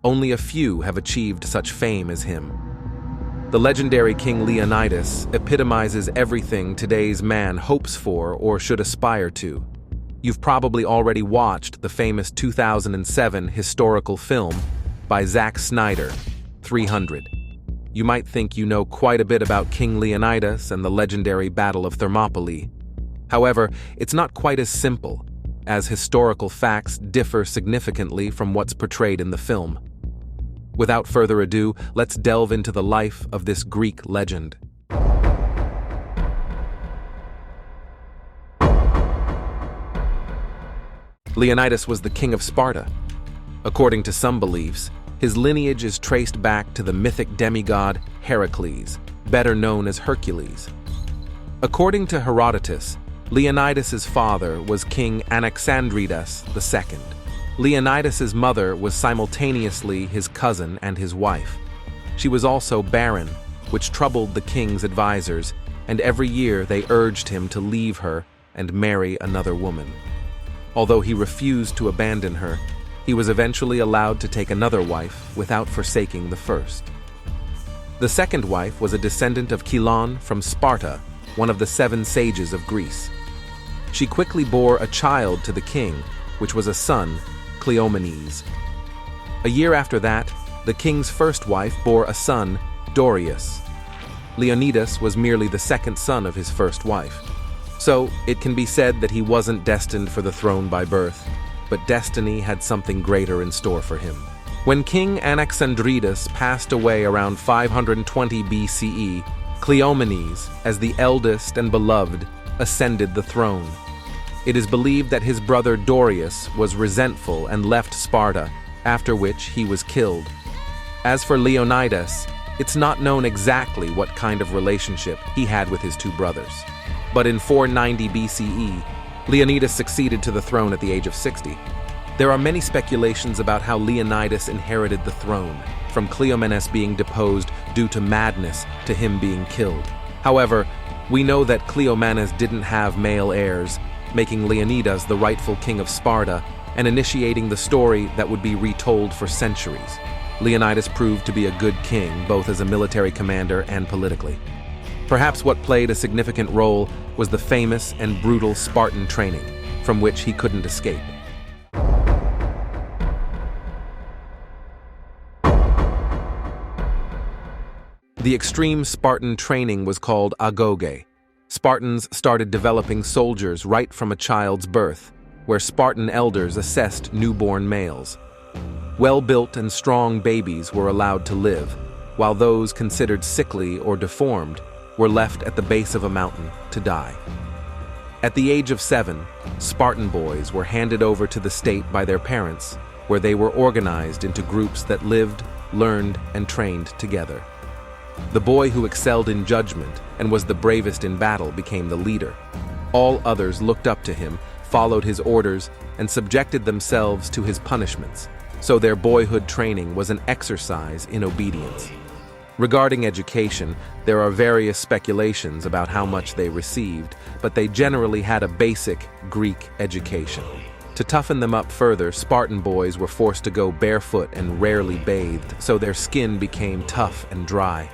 Only a few have achieved such fame as him. The legendary King Leonidas epitomizes everything today's man hopes for or should aspire to. You've probably already watched the famous 2007 historical film by Zack Snyder, 300. You might think you know quite a bit about King Leonidas and the legendary Battle of Thermopylae. However, it's not quite as simple, as historical facts differ significantly from what's portrayed in the film. Without further ado, let's delve into the life of this Greek legend. Leonidas was the king of Sparta. According to some beliefs, his lineage is traced back to the mythic demigod Heracles, better known as Hercules. According to Herodotus, Leonidas's father was King Anaxandridas II. Leonidas's mother was simultaneously his cousin and his wife. She was also barren, which troubled the king's advisors, and every year they urged him to leave her and marry another woman. Although he refused to abandon her, he was eventually allowed to take another wife without forsaking the first. The second wife was a descendant of Cylon from Sparta, one of the 7 sages of Greece. She quickly bore a child to the king, which was a son, Cleomenes. A year after that, the king's first wife bore a son, Dorius. Leonidas was merely the second son of his first wife. So, it can be said that he wasn't destined for the throne by birth, but destiny had something greater in store for him. When King Anaxandridas passed away around 520 BCE, Cleomenes, as the eldest and beloved, ascended the throne. It is believed that his brother Dorius was resentful and left Sparta, after which he was killed. As for Leonidas, it's not known exactly what kind of relationship he had with his 2 brothers. But in 490 BCE, Leonidas succeeded to the throne at the age of 60. There are many speculations about how Leonidas inherited the throne, from Cleomenes being deposed due to madness to him being killed. However, we know that Cleomenes didn't have male heirs, making Leonidas the rightful king of Sparta and initiating the story that would be retold for centuries. Leonidas proved to be a good king, both as a military commander and politically. Perhaps what played a significant role was the famous and brutal Spartan training, from which he couldn't escape. The extreme Spartan training was called agoge. Spartans started developing soldiers right from a child's birth, where Spartan elders assessed newborn males. Well-built and strong babies were allowed to live, while those considered sickly or deformed were left at the base of a mountain to die. At the age of 7, Spartan boys were handed over to the state by their parents, where they were organized into groups that lived, learned, and trained together. The boy who excelled in judgment and was the bravest in battle became the leader. All others looked up to him, followed his orders, and subjected themselves to his punishments, so their boyhood training was an exercise in obedience. Regarding education, there are various speculations about how much they received, but they generally had a basic Greek education. To toughen them up further, Spartan boys were forced to go barefoot and rarely bathed, so their skin became tough and dry.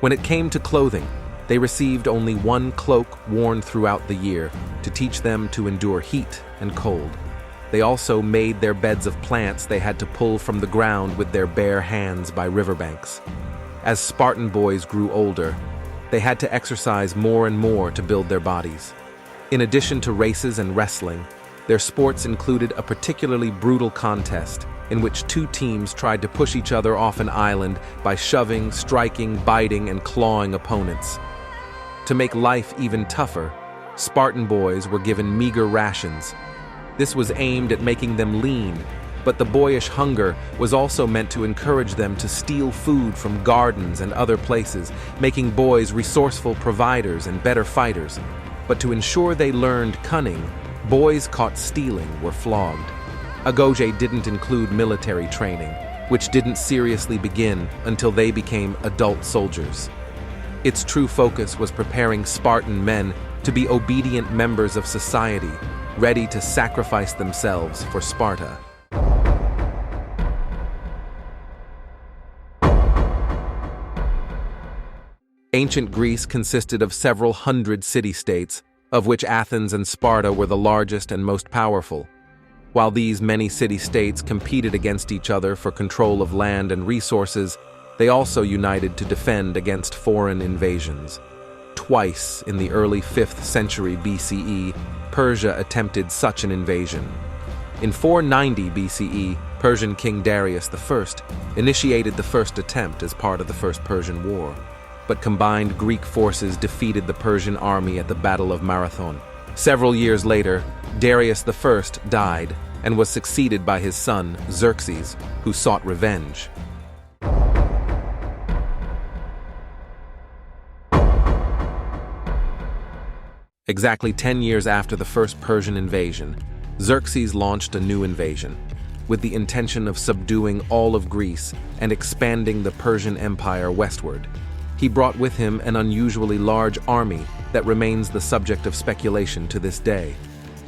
When it came to clothing, they received only one cloak worn throughout the year to teach them to endure heat and cold. They also made their beds of plants they had to pull from the ground with their bare hands by riverbanks. As Spartan boys grew older, they had to exercise more and more to build their bodies. In addition to races and wrestling, their sports included a particularly brutal contest in which 2 teams tried to push each other off an island by shoving, striking, biting, and clawing opponents. To make life even tougher, Spartan boys were given meager rations. This was aimed at making them lean, but the boyish hunger was also meant to encourage them to steal food from gardens and other places, making boys resourceful providers and better fighters. But to ensure they learned cunning, boys caught stealing were flogged. Agoge didn't include military training, which didn't seriously begin until they became adult soldiers. Its true focus was preparing Spartan men to be obedient members of society, ready to sacrifice themselves for Sparta. Ancient Greece consisted of several hundred city-states, of which Athens and Sparta were the largest and most powerful. While these many city-states competed against each other for control of land and resources, they also united to defend against foreign invasions. Twice in the early 5th century BCE, Persia attempted such an invasion. In 490 BCE, Persian King Darius I initiated the first attempt as part of the First Persian War, but combined Greek forces defeated the Persian army at the Battle of Marathon. Several years later, Darius I died and was succeeded by his son, Xerxes, who sought revenge. Exactly 10 years after the First Persian Invasion, Xerxes launched a new invasion, with the intention of subduing all of Greece and expanding the Persian Empire westward. He brought with him an unusually large army that remains the subject of speculation to this day.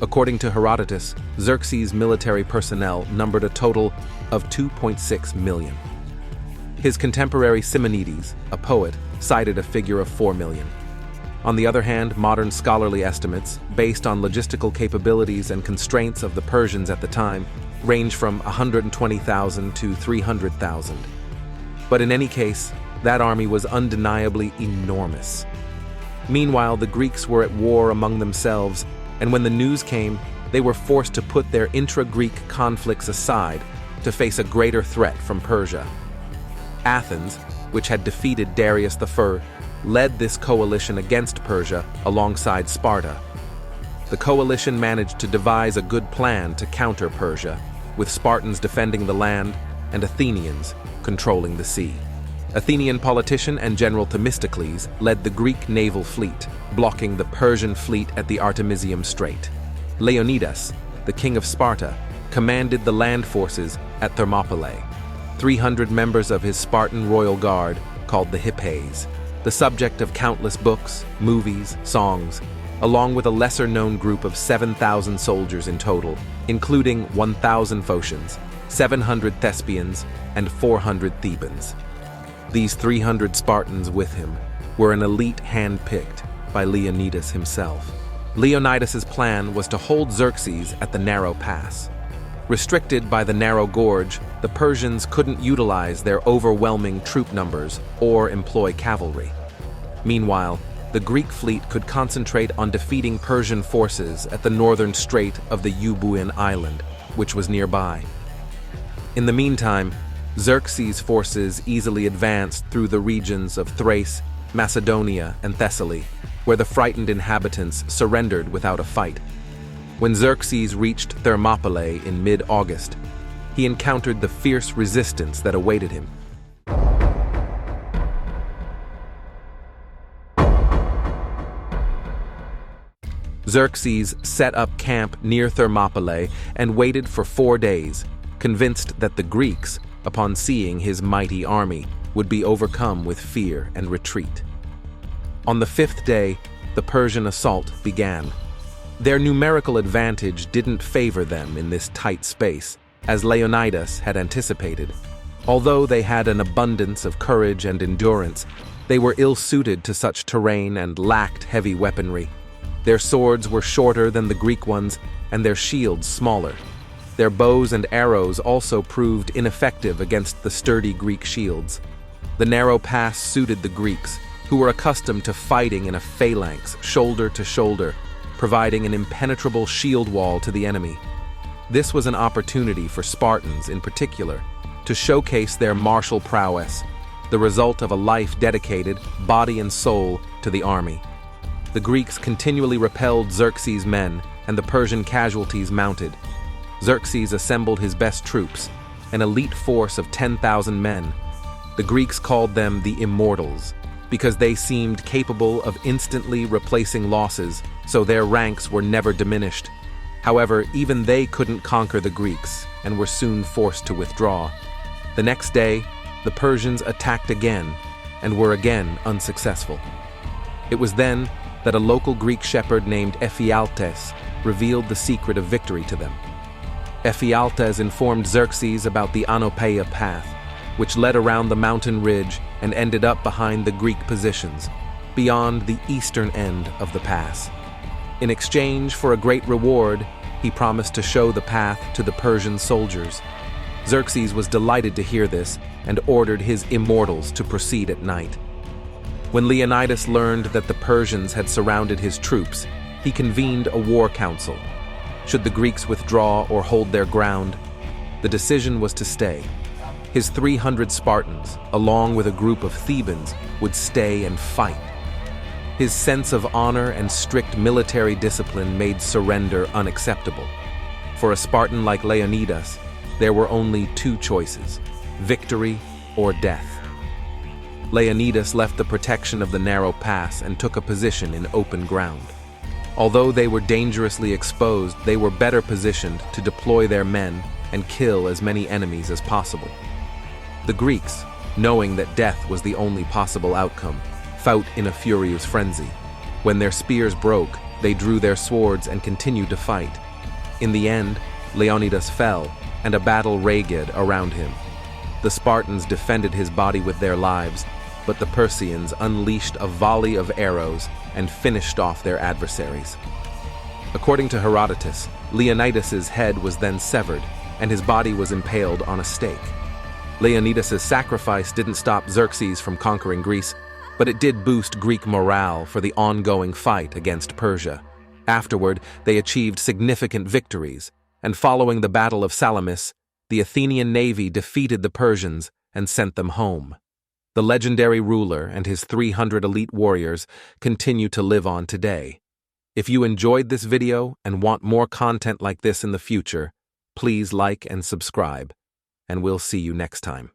According to Herodotus, Xerxes' military personnel numbered a total of 2.6 million. His contemporary Simonides, a poet, cited a figure of 4 million. On the other hand, modern scholarly estimates, based on logistical capabilities and constraints of the Persians at the time, range from 120,000 to 300,000. But in any case, that army was undeniably enormous. Meanwhile, the Greeks were at war among themselves, and when the news came, they were forced to put their intra-Greek conflicts aside to face a greater threat from Persia. Athens, which had defeated Darius I, led this coalition against Persia alongside Sparta. The coalition managed to devise a good plan to counter Persia, with Spartans defending the land and Athenians controlling the sea. Athenian politician and general Themistocles led the Greek naval fleet, blocking the Persian fleet at the Artemisium Strait. Leonidas, the king of Sparta, commanded the land forces at Thermopylae. 300 members of his Spartan royal guard, called the Hippeis, the subject of countless books, movies, songs, along with a lesser-known group of 7,000 soldiers in total, including 1,000 Phocians, 700 Thespians, and 400 Thebans. These 300 Spartans with him were an elite hand-picked by Leonidas himself. Leonidas's plan was to hold Xerxes at the narrow pass. Restricted by the narrow gorge, the Persians couldn't utilize their overwhelming troop numbers or employ cavalry. Meanwhile, the Greek fleet could concentrate on defeating Persian forces at the northern strait of the Euboean island, which was nearby. In the meantime, Xerxes' forces easily advanced through the regions of Thrace, Macedonia, and Thessaly, where the frightened inhabitants surrendered without a fight. When Xerxes reached Thermopylae in mid-August, he encountered the fierce resistance that awaited him. Xerxes set up camp near Thermopylae and waited for 4 days, convinced that the Greeks, upon seeing his mighty army, would be overcome with fear and retreat. On the 5th day, the Persian assault began. Their numerical advantage didn't favor them in this tight space, as Leonidas had anticipated. Although they had an abundance of courage and endurance, they were ill-suited to such terrain and lacked heavy weaponry. Their swords were shorter than the Greek ones, and their shields smaller. Their bows and arrows also proved ineffective against the sturdy Greek shields. The narrow pass suited the Greeks, who were accustomed to fighting in a phalanx, shoulder to shoulder, providing an impenetrable shield wall to the enemy. This was an opportunity for Spartans, in particular, to showcase their martial prowess, the result of a life dedicated, body and soul, to the army. The Greeks continually repelled Xerxes' men, and the Persian casualties mounted. Xerxes assembled his best troops, an elite force of 10,000 men. The Greeks called them the Immortals, because they seemed capable of instantly replacing losses, so their ranks were never diminished. However, even they couldn't conquer the Greeks, and were soon forced to withdraw. The next day, the Persians attacked again, and were again unsuccessful. It was then that a local Greek shepherd named Ephialtes revealed the secret of victory to them. Ephialtes informed Xerxes about the Anopeia path, which led around the mountain ridge and ended up behind the Greek positions, beyond the eastern end of the pass. In exchange for a great reward, he promised to show the path to the Persian soldiers. Xerxes was delighted to hear this and ordered his immortals to proceed at night. When Leonidas learned that the Persians had surrounded his troops, he convened a war council. Should the Greeks withdraw or hold their ground? The decision was to stay. His 300 Spartans, along with a group of Thebans, would stay and fight. His sense of honor and strict military discipline made surrender unacceptable. For a Spartan like Leonidas, there were only two choices: victory or death. Leonidas left the protection of the narrow pass and took a position in open ground. Although they were dangerously exposed, they were better positioned to deploy their men and kill as many enemies as possible. The Greeks, knowing that death was the only possible outcome, fought in a furious frenzy. When their spears broke, they drew their swords and continued to fight. In the end, Leonidas fell, and a battle raged around him. The Spartans defended his body with their lives, but the Persians unleashed a volley of arrows and finished off their adversaries. According to Herodotus, Leonidas's head was then severed, and his body was impaled on a stake. Leonidas's sacrifice didn't stop Xerxes from conquering Greece, but it did boost Greek morale for the ongoing fight against Persia. Afterward, they achieved significant victories, and following the Battle of Salamis, the Athenian navy defeated the Persians and sent them home. The legendary ruler and his 300 elite warriors continue to live on today. If you enjoyed this video and want more content like this in the future, please like and subscribe, and we'll see you next time.